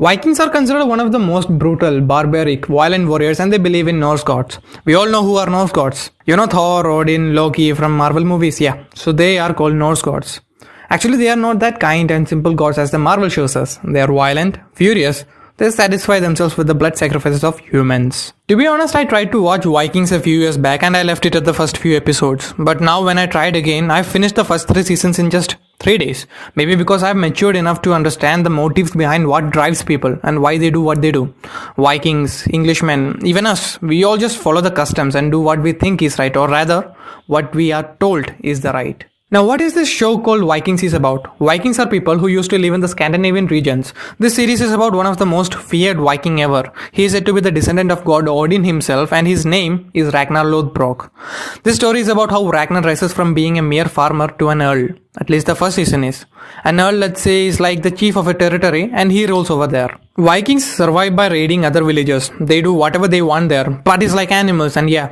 Vikings are considered one of the most brutal, barbaric, violent warriors and they believe in Norse gods. We all know who are Norse gods. You know Thor, Odin, Loki from Marvel movies, yeah. So they are called Norse gods. Actually, they are not that kind and simple gods as the Marvel shows us. They are violent, furious. They satisfy themselves with the blood sacrifices of humans. To be honest, I tried to watch Vikings a few years back and I left it at the first few episodes. But now when I tried again, I finished the first 3 seasons in just 3 days. Maybe because I've matured enough to understand the motives behind what drives people and why they do what they do. Vikings, Englishmen, even us, we all just follow the customs and do what we think is right, or rather, what we are told is the right. Now, what is this show called Vikings is about? Vikings are people who used to live in the Scandinavian regions. This series is about one of the most feared Viking ever. He is said to be the descendant of god Odin himself and his name is Ragnar Lothbrok. This story is about how Ragnar rises from being a mere farmer to an earl. At least the first season is. An earl, let's say, is like the chief of a territory and he rules over there. Vikings survive by raiding other villages. They do whatever they want there. Parties like animals and yeah.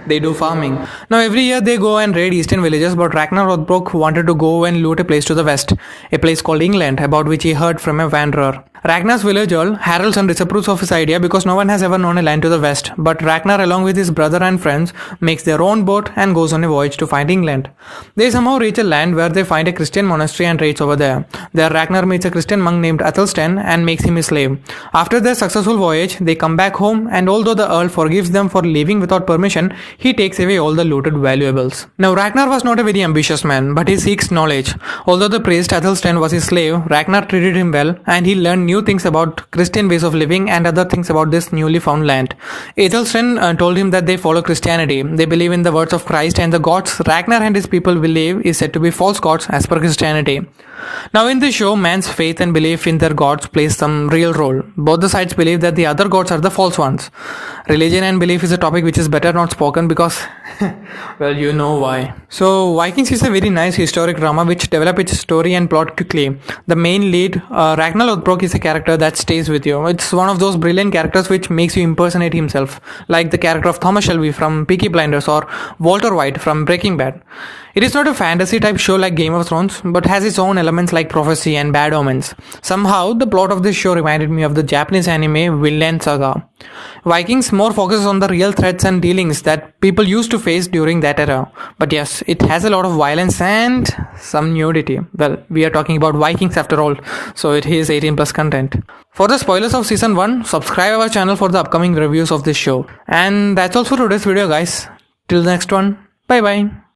They do farming. Now every year they go and raid eastern villages, but Ragnar Lothbrok wanted to go and loot a place to the west, a place called England, about which he heard from a wanderer. Ragnar's village earl harangues and disapproves of his idea because no one has ever known a land to the west, but Ragnar along with his brother and friends makes their own boat and goes on a voyage to find England. They somehow reach a land where they find a Christian monastery and raids over there. There Ragnar meets a Christian monk named Athelstan and makes him his slave. After their successful voyage, they come back home and although the earl forgives them for leaving without permission, he takes away all the looted valuables. Now Ragnar was not a very ambitious man, but he seeks knowledge. Although the priest Athelstan was his slave, Ragnar treated him well and he learned new things about Christian ways of living and other things about this newly found land. Athelstan told him that they follow Christianity. They believe in the words of Christ and the gods Ragnar and his people believe is said to be false gods as per Christianity. Now in this show, man's faith and belief in their gods plays some real role. Both the sides believe that the other gods are the false ones. Religion and belief is a topic which is better not spoken because, well, you know why. So Vikings is a very nice historic drama which develops its story and plot quickly. The main lead, Ragnar Lothbrok, is a character that stays with you. It's one of those brilliant characters which makes you impersonate himself, like the character of Thomas Shelby from Peaky Blinders or Walter White from Breaking Bad. It is not a fantasy type show like Game of Thrones, but has its own elements like prophecy and bad omens. Somehow, the plot of this show reminded me of the Japanese anime Vinland Saga. Vikings more focuses on the real threats and dealings that people used to face during that era. But yes, it has a lot of violence and some nudity. Well, we are talking about Vikings after all, so it is 18 plus content. For the spoilers of season 1, subscribe our channel for the upcoming reviews of this show. And that's all for today's video guys. Till the next one, bye bye.